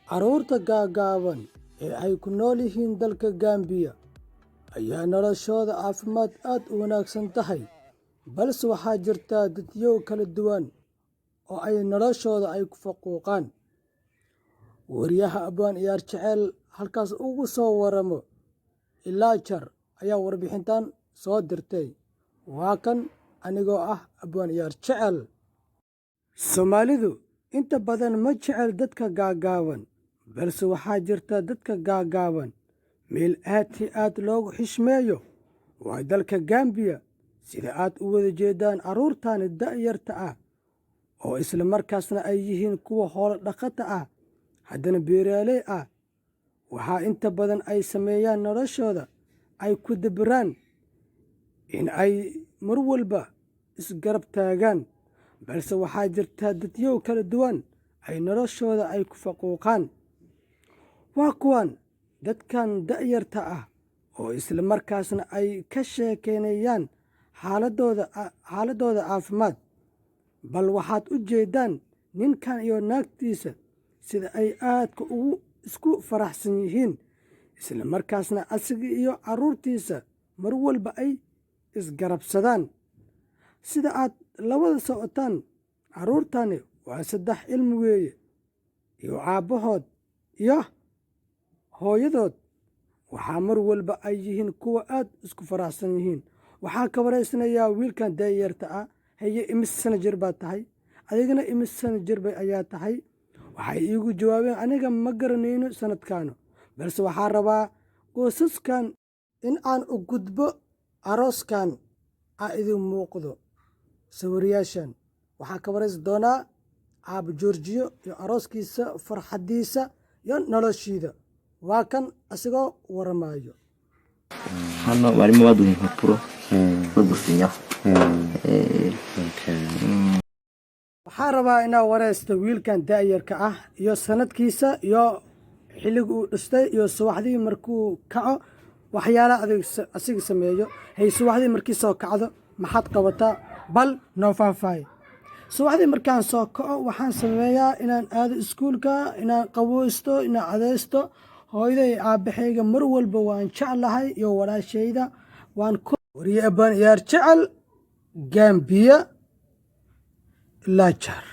Carruurta gaagaaban ee ay ku nool yihiin dalka Gambia ayaa noloshooda caafimaad aad u wanaagsan tahay, balse waxaa jirta dadyow kala duwan oo ay noloshooda ay ku faquuqaan. Wariyaha Abaan Ciyaar Jecel halkaas ugu soo waramo Ilaajar ayaa warbixintan soo dirtay. Waa kan anigoo ah Abaan Ciyaar Jecel. Soomaalidu inta badan ma jecel dadka gaagaaban, balse waxaa jirta dadka gaagaaban meel aad iyo aad loogu xishmeeyo. Waa dalka Gambia, sida aad u wada jeedaan carruurtani da'yarta ah oo isla markaasna ay yihiin kuwa xoolo dhaqata ah, haddana beeraley ah. Waxaa inta badan ay sameeyaan noloshooda ay ku dabiraan in ay mar walba isgarab taagaan, balse waxaa jirta dadyow kala duwan ay noloshooda ay ku faquuqaan. Waa kuwan dadkan da'yarta ah oo isla markaasna ay ka sheekeynayaan xaaladooda caafimaad. Bal waxaad u jeedaan ninkan iyo naagtiisa sida ay aadka isku faraxsan yihiin, isla markaasna asiga iyo carruurtiisa mar walba ay isgarabsadaan. Sida aad la wada socotaan, carruurtani waa 3 ilmo weeye, iyo aabbahood iyo hooyadood. Waxaa mar walba ay yihiin kuwa aad isku faraxsan yihiin. Waxaa ka waraysanayaa wiilkan da'yarta ah, haye imis sano jir baad tahay, adigana imis sano jir ayaa tahay. Waxay iigu jawaabeen aniga ma garanayno sanadkaano, balse waxaa rabaa qoysaskan in aan u gudbo arooskan idin muuqdo. Sawirayaashan waxaa ka waraysi doonaa Aabo Georgiyo iyo arooskiisa, farxadiisa iyo noloshiida. Waa kan asigoo waramayo. Hano barimo baduha impapuro zo gusinya. Waxaa rabaa inaa waraysto wiilkan da'yarka ah iyo sanadkiisa iyo xilliga uu dhistay iyo subaxdii markuu kaco waxyaalaha asiga sameeyo. Hay subaxdii markii soo kacdo maxaad qabataa? Bal noo faahfaahi. Subaxdii markaan soo kaco waxaan sameeyaa inaan aado iskuulka, inaan qabowsto, inaan cadaysto. Hooyaday aabbaxayga mar walba waan jeclahay iyo walaashayda. Wariye Abaan Ciyaar Jecel, Gambia, Ilaajar.